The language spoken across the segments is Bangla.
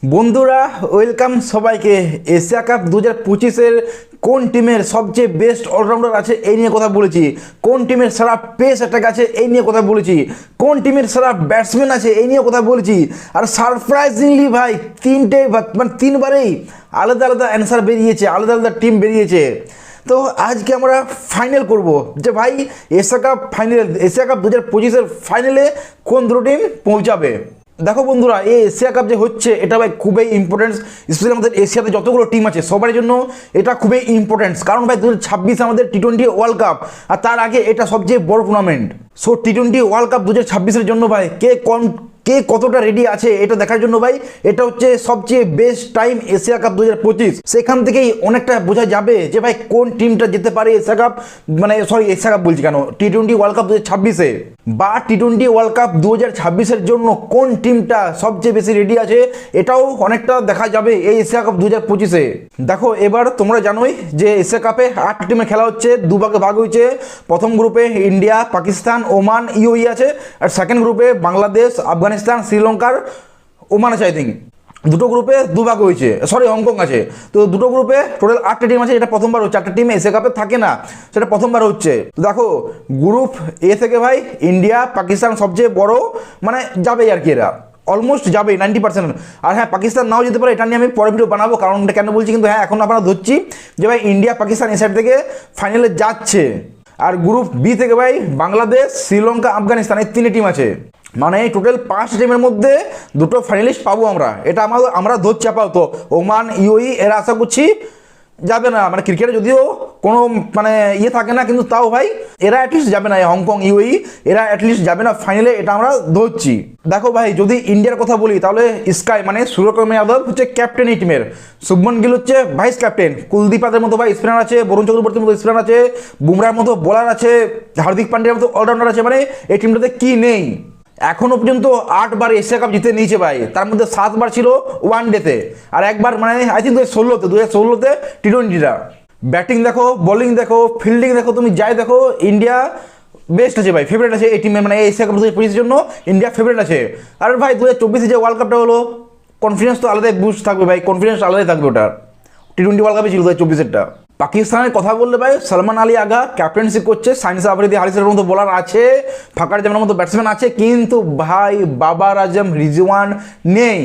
বন্ধুরা ওয়েলকাম সবাইকে। এশিয়া কাপ 2025-এর কোন টিমের সবচেয়ে বেস্ট অলরাউন্ডার আছে এই নিয়ে কথা বলেছি, কোন টিমের সেরা পেস অ্যাটাক আছে এই নিয়ে কথা বলেছি, কোন টিমের সেরা ব্যাটসম্যান আছে এই নিয়ে কথা বলেছি। আর সারপ্রাইজিংলি ভাই তিনবারেই আলাদা আলাদা অ্যান্সার বেরিয়েছে, আলাদা আলাদা টিম বেরিয়েছে। তো আজকে আমরা ফাইনাল করব যে ভাই এশিয়া কাপ 2025-এর ফাইনালে কোন দুটো টিম পৌঁছাবে। দেখো বন্ধুরা, এই এশিয়া কাপ যে হচ্ছে এটা ভাই খুবই ইম্পর্টেন্স, স্পেশালি আমাদের এশিয়াতে যতগুলো টিম আছে সবার জন্য এটা খুবই ইম্পর্টেন্স। কারণ ভাই 2026 আমাদের টি-20 ওয়ার্ল্ড কাপ, আর তার আগে এটা সবচেয়ে বড় টুর্নামেন্ট। সো টি-20 ওয়ার্ল্ড কাপ 2026-এর জন্য ভাই কে কতটা রেডি আছে এটা দেখার জন্য ভাই এটা হচ্ছে সবচেয়ে বেস্ট টাইম এশিয়া কাপ 2025। সেখান থেকেই অনেকটা বোঝা যাবে যে ভাই কোন টিমটা যেতে পারে এশিয়া কাপ, এশিয়া কাপ বলছি কেন, টি-20 ওয়ার্ল্ড কাপ 2026-এ বা টি-20 ওয়ার্ল্ড কাপ 2026-এর জন্য কোন টিমটা সবচেয়ে বেশি রেডি আছে এটাও অনেকটা দেখা যাবে এই এশিয়া কাপ 2025-এ। দেখো এবার তোমরা জানোই যে এশিয়া কাপে 8 টিমে খেলা হচ্ছে, দুভাগে ভাগ হয়েছে। প্রথম গ্রুপে ইন্ডিয়া, পাকিস্তান, ওমান, ইউএই আছে, আর সেকেন্ড গ্রুপে বাংলাদেশ, আফগানিস্তান, শ্রীলঙ্কার ওমান আছে। আই থিঙ্ক দুটো গ্রুপে দুভাগ হয়েছে, হংকং আছে। তো দুটো গ্রুপে টোটাল 8টা টিম আছে, এটা প্রথমবার হচ্ছে। 8টা টিম এশিয়া কাপে থাকে না, সেটা প্রথমবার হচ্ছে। দেখো গ্রুপ এ থেকে ভাই ইন্ডিয়া, পাকিস্তান সবচেয়ে বড়, যাবে আর কি, এরা অলমোস্ট যাবে 90%। আর হ্যাঁ, পাকিস্তান নাও যেতে পারে, এটা নিয়ে আমি পরে ভিডিও বানাবো কারণ এটা কেন বলছি। কিন্তু হ্যাঁ, এখন আপনারা ধরছি যে ভাই ইন্ডিয়া, পাকিস্তান এই সাইড থেকে ফাইনালে যাচ্ছে। আর গ্রুপ বি থেকে ভাই বাংলাদেশ, শ্রীলঙ্কা, আফগানিস্তান এই 3 টিম আছে। টোটাল 5 টিমের মধ্যে দুটো ফাইনালিস্ট পাবো আমরা, এটা আমরা ধরছি আপাতত। ওমান, ইউএই এরা আশা করছি যাবে না, ক্রিকেটে যদিও কোনো ইয়ে থাকে না, কিন্তু তাও ভাই এরা অ্যাটলিস্ট যাবে না। হংকং, ইউএই এরা অ্যাটলিস্ট যাবে না ফাইনালে, এটা আমরা ধরছি। দেখো ভাই, যদি ইন্ডিয়ার কথা বলি তাহলে স্কাই সূর্যকুমার যাদব হচ্ছে ক্যাপ্টেন এই টিমের, শুভমন গিল হচ্ছে ভাইস ক্যাপ্টেন, কুলদীপ যাদবের মতো ভাই স্পিনার আছে, বরুণ চক্রবর্তীর মতো স্পিনার আছে, বুমরার মতো বোলার আছে, হার্দিক পান্ডিয়ার মতো অলরাউন্ডার আছে। এই টিমটাতে কি নেই? এখনো পর্যন্ত 8 বার এশিয়া কাপ জিতে নিয়েছে ভাই, তার মধ্যে 7 বার ছিল ওয়ান ডেতে, আর একবার আই থিঙ্ক 2016তে টি-20টা। ব্যাটিং দেখো, বোলিং দেখো, ফিল্ডিং দেখো, তুমি যাই দেখো, ইন্ডিয়া বেস্ট আছে ভাই, ফেভারিট আছে এই টিমে। এই এশিয়া কাপ 2025-এর জন্য ইন্ডিয়া ফেভারিট আছে। আর ভাই 2024-এ যে ওয়ার্ল্ড কাপটা হলো, কনফিডেন্স তো আলাদাই বুস্ট থাকবে ভাই, কনফিডেন্স আলাদাই থাকবে। ওটা টি-20 ওয়ার্ল্ড কাপে ছিল 2024-এরটা। পাকিস্তানের কথা বললে ভাই সালমান আলী আগা ক্যাপ্টেন্সি করছে, সাইনিস আফ্রিদি, হারিসের মতো বোলার আছে, ফাকার জামানের মতো ব্যাটসম্যান আছে, কিন্তু ভাই বাবার আজম, রিজওয়ান নেই।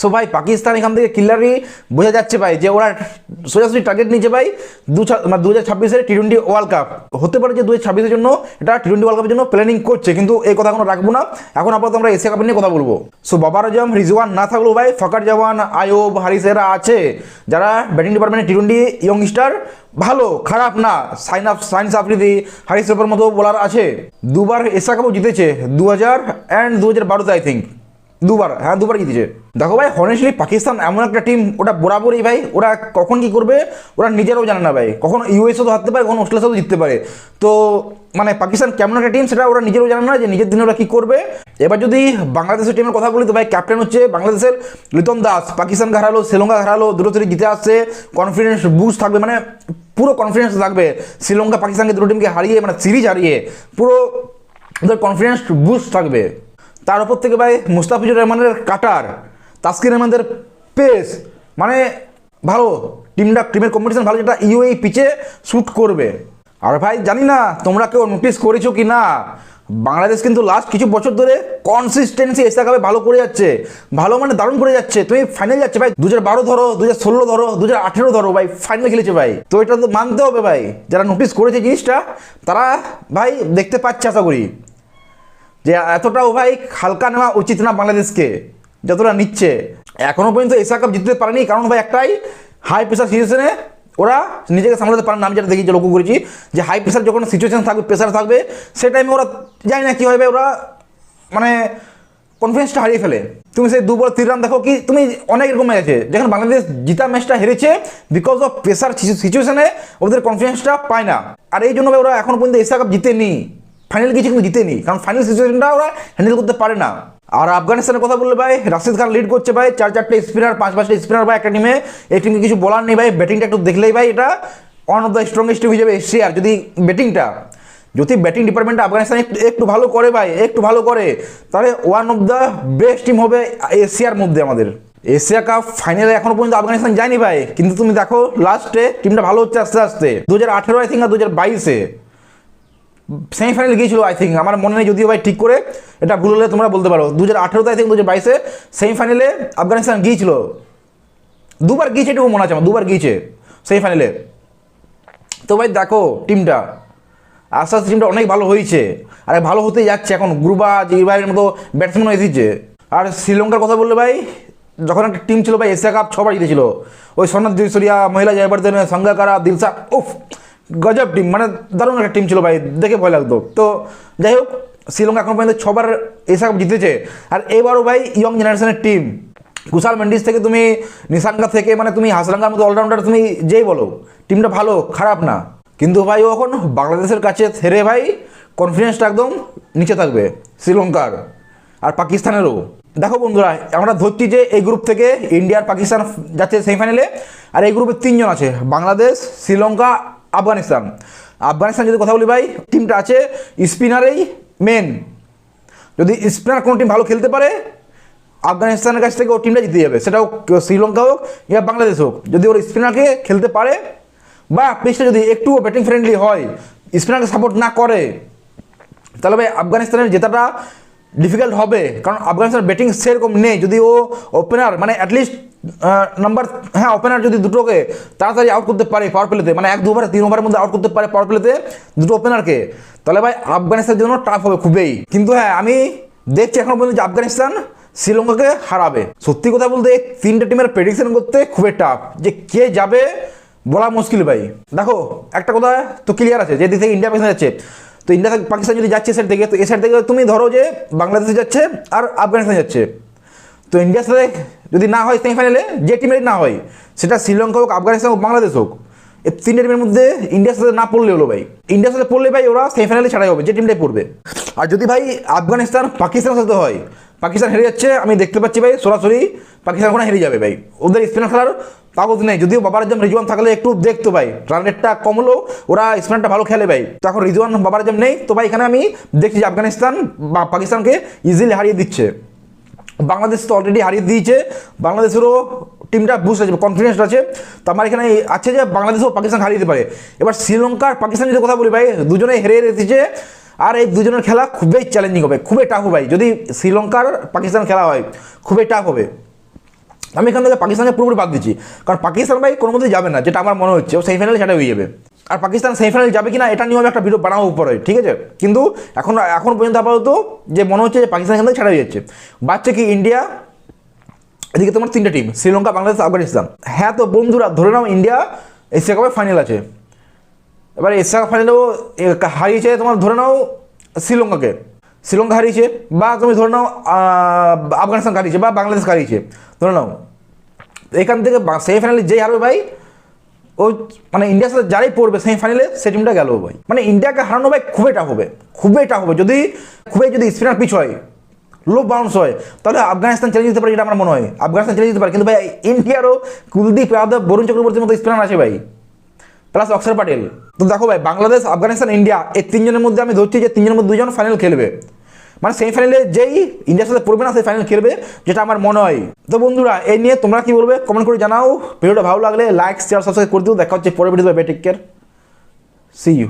সো ভাই পাকিস্তান এখান থেকে ক্লিয়ারলি বোঝা যাচ্ছে ভাই যে ওরা সোজাসুজি টার্গেট নিচ্ছে ভাই 2026-এর টি-20 ওয়ার্ল্ড কাপ। হতে পারে যে 2026-এর জন্য এটা টি-20 ওয়ার্ল্ড কাপের জন্য প্ল্যানিং করছে, কিন্তু এই কথা কোনো রাখবো না। এখন আপাতত আমরা এশিয়া কাপ নিয়ে কথা বলবো। সো বাবার আজম, রিজওয়ান না থাকলেও ভাই ফাকার জামান, আয়ুব, হারিস এরা আছে, যারা ব্যাটিং ডিপার্টমেন্টে টি-20 ইয়ংস্টার ভালো, খারাপ না। সাইনিস আফ্রিদি, হারিস রাফার মতো বোলার আছে, দুবার এশিয়া কাপও জিতেছে, 2000 and 2012-তে আই থিঙ্ক দুবার জিতেছে। দেখো ভাই হনেস্টলি পাকিস্তান এমন একটা টিম, ওটা বরাবরই ভাই ওরা কখন কি করবে ওরা নিজেরাও জানে না ভাই, কখন ইউএসও তো হারতে পারে, কখন অস্ট্রেলিয়ার সাথেও জিততে পারে। তো পাকিস্তান কেমন একটা টিম সেটা ওরা নিজেরাও জানে না যে নিজের দিনে ওরা কী করবে। এবার যদি বাংলাদেশের টিমের কথা বলি তো ভাই ক্যাপ্টেন হচ্ছে বাংলাদেশের লিটন দাস, পাকিস্তানকে হারালো, শ্রীলঙ্কা হারালো, দুটো সিরিজ জিতে আসছে, কনফিডেন্স বুস্ট থাকবে, পুরো কনফিডেন্স থাকবে। শ্রীলঙ্কা পাকিস্তানকে দুটো টিমকে হারিয়ে সিরিজ হারিয়ে পুরো ওদের কনফিডেন্স বুস্ট থাকবে। তার উপর থেকে ভাই মুস্তাফিজুর রহমানের কাটার, তাসকিন আহমেদের পেস, ভালো টিমের কম্পিটিশন ভালো, যেটা ইউএই পিচে শ্যুট করবে। আর ভাই জানি না তোমরা কেউ নোটিস করেছো কি না, বাংলাদেশ কিন্তু লাস্ট কিছু বছর ধরে কনসিস্টেন্সি এশিয়া কাপে ভালো করে যাচ্ছে, ভালো দারুণ করে যাচ্ছে। তুমি ফাইনাল যাচ্ছে ভাই, 2012 ধরো, 2016 ধরো, 2018 ধরো ভাই, ফাইনাল খেলেছে ভাই। তো এটা তো মানতে হবে ভাই, যারা নোটিস করেছে জিনিসটা তারা ভাই দেখতে পাচ্ছে আশা করি যে এতটাও ভাই হালকা নেওয়া উচিত না বাংলাদেশকে যতটা নিচ্ছে। এখনও পর্যন্ত এশিয়া কাপ জিততে পারেনি কারণ ভাই একটাই, হাই প্রেশার সিচুয়েশনে ওরা নিজেকে সামলাতে পারে না। আমি যেটা দেখি, যে লক্ষ্য করেছি যে হাই প্রেশার যখন সিচুয়েশন থাকবে, প্রেশার থাকবে, সেই টাইমে ওরা জানি না কী হবে, ওরা কনফিডেন্সটা হারিয়ে ফেলে। তুমি সেই 2 বল 3 রান দেখো, কি তুমি অনেক এরকম ম্যাচ আছে যেখানে বাংলাদেশ জিতা ম্যাচটা হেরেছে বিকজ অফ প্রেশার সিচুয়েশনে ওদের কনফিডেন্সটা পায় না। আর এই জন্য ভাই ওরা এখনও পর্যন্ত এশিয়া কাপ জিতেনি, ফাইনাল কিছু কিন্তু জিতেনি, কারণ ফাইনাল সিচুয়েশনটা ওরা হ্যান্ডেল করতে পারে না। আর আফগানিস্তানের কথা বললে ভাই রাশিদ খান লিড করছে ভাই, 4-4টে স্পিনার, 5-5টে স্পিনার ভাই একটা টিমে। এই টিমকে কিছু বলার নেই ভাই, ব্যাটিংটা একটু দেখলেই ভাই এটা one of the strongest team হিসেবে এশিয়ার। যদি ব্যাটিং ডিপার্টমেন্টটা আফগানিস্তান একটু ভালো করে ভাই, একটু ভালো করে, তাহলে one of the best team হবে এশিয়ার মধ্যে আমাদের। এশিয়া কাপ ফাইনালে এখনো পর্যন্ত আফগানিস্তান যায়নি ভাই, কিন্তু তুমি দেখো লাস্টে টিমটা ভালো হচ্ছে আস্তে আস্তে। 2018 আই থিঙ্ক আর 2022-এ সেমিফাইনাল গিয়েছিল আই থিঙ্ক, আমার মনে নেই, যদিও ভাই ঠিক করে এটা ভুল হলে তোমরা বলতে পারো। 2018-তে আই থিঙ্ক 2022-এ সেমিফাইনালে আফগানিস্তান গিয়েছিল, দুবার গিয়েছে এটুকু মনে আছে আমার, দুবার গিয়েছে সেমিফাইনালে। তো ভাই দেখো টিমটা আস্তে আস্তে টিমটা অনেক ভালো হয়েছে, আর ভালো হতে যাচ্ছে। এখন গুরবাজ ইরবাইয়ের মতো ব্যাটসম্যানও এসেছে। আর শ্রীলঙ্কার কথা বললে ভাই, যখন একটা টিম ছিল ভাই এশিয়া কাপ 6বার জিতেছিল, ওই সোনাত জয়সূরিয়া, মহিলা জয়বর্ধন, সাঙ্গাকারা, দিলশা, উফ গজব টিম, মানে দারুণ একটা টিম ছিল ভাই, দেখে ভয় লাগতো। তো যাই হোক, শ্রীলঙ্কা এখন পর্যন্ত 6বার এশিয়া কাপ জিতেছে। আর এবারও ভাই ইয়ং জেনারেশনের টিম, কুশাল মেন্ডিস থেকে তুমি নিশাঙ্কা থেকে, মানে তুমি হাসরাঙ্গার মতো অলরাউন্ডার তুমি যেই বলো, টিমটা ভালো, খারাপ না। কিন্তু ভাই ও এখন বাংলাদেশের কাছে হেরে ভাই কনফিডেন্সটা একদম নিচে থাকবে শ্রীলঙ্কার আর পাকিস্তানেরও। দেখো বন্ধুরা, আমরা ধরছি যে এই গ্রুপ থেকে ইন্ডিয়া আর পাকিস্তান যাচ্ছে সেমিফাইনালে, আর এই গ্রুপে 3 জন আছে, বাংলাদেশ, শ্রীলঙ্কা, আফগানিস্তান। আফগানিস্তান যদি কথা বলি ভাই, টিমটা আছে স্পিনারেই মেন। যদি স্পিনার কোনো টিম ভালো খেলতে পারে, আফগানিস্তানের কাছ থেকে ও টিমটা জিতে যাবে, সেটাও শ্রীলঙ্কা হোক ইয়া বাংলাদেশ হোক। যদি ওর স্পিনারকে খেলতে পারে বা পিচটা যদি একটু ব্যাটিং ফ্রেন্ডলি হয়, স্পিনারকে সাপোর্ট না করে, তাহলে ভাই আফগানিস্তানের জেতাটা ডিফিকাল্ট হবে। কারণ আফগানিস্তানের ব্যাটিং সেরকম নেই। যদি ও ওপেনার, মানে অ্যাটলিস্ট ওপেনার যদি দুটোকে তাড়াতাড়ি আউট করতে পারে পাওয়ার প্লেতে, মানে 1-2 ওভার 3 ওভারের মধ্যে আউট করতে পারে পাওয়ার প্লেতে দুটো ওপেনারকে, তাহলে ভাই আফগানিস্তানের জন্য টাফ হবে খুবই। কিন্তু হ্যাঁ, আমি দেখছি এখনো পর্যন্ত যে আফগানিস্তান শ্রীলঙ্কাকে হারাবে। সত্যি কথা বলতে এই 3টে টিমের প্রেডিকশন করতে খুবই টাফ, যে কে যাবে বলা মুশকিল ভাই। দেখো একটা কথা তো ক্লিয়ার আছে, যেদিক থেকে ইন্ডিয়া পাকিস্তান যাচ্ছে, তো ইন্ডিয়া থেকে পাকিস্তান যদি যাচ্ছে সাইড থেকে, তো এ সাইড থেকে তুমি ধরো যে বাংলাদেশ যাচ্ছে আর আফগানিস্তান যাচ্ছে। তো ইন্ডিয়ার সাথে যদি না হয় সেমিফাইনালে, যে টিমের না হয়, সেটা শ্রীলঙ্কা হোক, আফগানিস্তান হোক, বাংলাদেশ হোক, এই 3টে টিমের মধ্যে ইন্ডিয়ার সাথে না পড়লে হলো ভাই। ইন্ডিয়ার সাথে পড়লে ভাই ওরা সেমিফাইনালে ছাড়াই হবে, যে টিমটাই পড়বে। আর যদি ভাই আফগানিস্তান পাকিস্তানের সাথে হয়, পাকিস্তান হেরে যাচ্ছে, আমি দেখতে পাচ্ছি ভাই সরাসরি পাকিস্তান ওখানে হেরে যাবে ভাই। ওদের স্পিনার খেলার তাগত নেই। যদিও বাবার আজম রিজওয়ান থাকলে একটু দেখতো ভাই, রান রেটটা কম হলেও ওরা স্পিনারটা ভালো খেলে ভাই। তো এখন রিজওয়ান বাবার আজম নেই, তো ভাই এখানে আমি দেখছি যে আফগানিস্তান বা পাকিস্তানকে ইজিলি হারিয়ে দিচ্ছে। বাংলাদেশ তো অলরেডি হারিয়ে দিয়েছে, বাংলাদেশেরও টিমটা বুস্ট আছে, কনফিডেন্স আছে। তো আমার এখানে আছে যে বাংলাদেশও পাকিস্তান হারিয়ে দিতে পারে। এবার শ্রীলঙ্কার পাকিস্তান যদি কথা বলি ভাই, দুজনে হেরে এসেছে, আর এই দুজনের খেলা খুবই চ্যালেঞ্জিং হবে, খুবই টাফ হবে ভাই। যদি শ্রীলঙ্কার পাকিস্তান খেলা হয়, খুবই টাফ হবে। আমি এখান থেকে পাকিস্তানকে পুরোপুরি বাদ দিচ্ছি, কারণ পাকিস্তান ভাই কোনো মধ্যে যাবে না, যেটা আমার মনে হচ্ছে ও সেমিফাইনালে সেটা হয়ে যাবে। আর পাকিস্তান সেমিফাইনালে যাবে কিনা এটা নিয়েও আমি একটা ভিডিও বানাবো উপরে, ঠিক আছে। কিন্তু এখন পর্যন্ত আপাতত যে মনে হচ্ছে যে পাকিস্তান এখান থেকে ছাড়া হয়ে যাচ্ছে। বাচ্চা কি ইন্ডিয়া, এদিকে তোমার 3টে টিম, শ্রীলঙ্কা, বাংলাদেশ, আফগানিস্তান। হ্যাঁ, তো বন্ধুরা ধরে নাও ইন্ডিয়া এশিয়া কাপের ফাইনাল আছে। এবার এশিয়া কাপ ফাইনালেও হারিয়েছে তোমার, ধরে নাও শ্রীলঙ্কাকে, শ্রীলঙ্কা হারিয়েছে, বা তুমি ধরে নাও আফগানিস্তান হারিয়েছে, বা বাংলাদেশ হারিয়েছে ধরে নাও। এখান থেকে সেমিফাইনালে যেই হারবে ভাই, ও মানে ইন্ডিয়ার সাথে যারাই পড়বে সেমিফাইনালে, সেই টিমটা গেল ভাই। মানে ইন্ডিয়াকে হারানো ভাই খুবই টাফ হবে, খুবই টাফ হবে। যদি স্পিনার পিচ হয়, লো বাউন্স হয়, তাহলে আফগানিস্তান চ্যালেঞ্জ দিতে পারে, যেটা আমার মনে হয় আফগানিস্তান চ্যালেঞ্জ দিতে পারে। কিন্তু ভাই ইন্ডিয়ারও কুলদীপ যাদব, বরুণ চক্রবর্তীর মতো স্পিনার আছে ভাই, প্লাস অক্ষর প্যাটেল। তো দেখো ভাই, বাংলাদেশ, আফগানিস্তান, ইন্ডিয়া, এই 3 জনের মধ্যে আমি ধরছি যে 3 জনের মধ্যে 2 জন ফাইনাল খেলবে। মানে সেমিফাইনালে যেই ইন্ডিয়ার সাথে পড়বে না, সেই ফাইনাল খেলবে, যেটা আমার মনে হয়। তো বন্ধুরা, এই নিয়ে তোমরা কি বলবে কমেন্ট করে জানাও। ভিডিওটা ভালো লাগলে লাইক, শেয়ার, সাবস্ক্রাইব করে দিও। দেখা হচ্ছে পরের ভিডিওতে। Bye, take care, see you.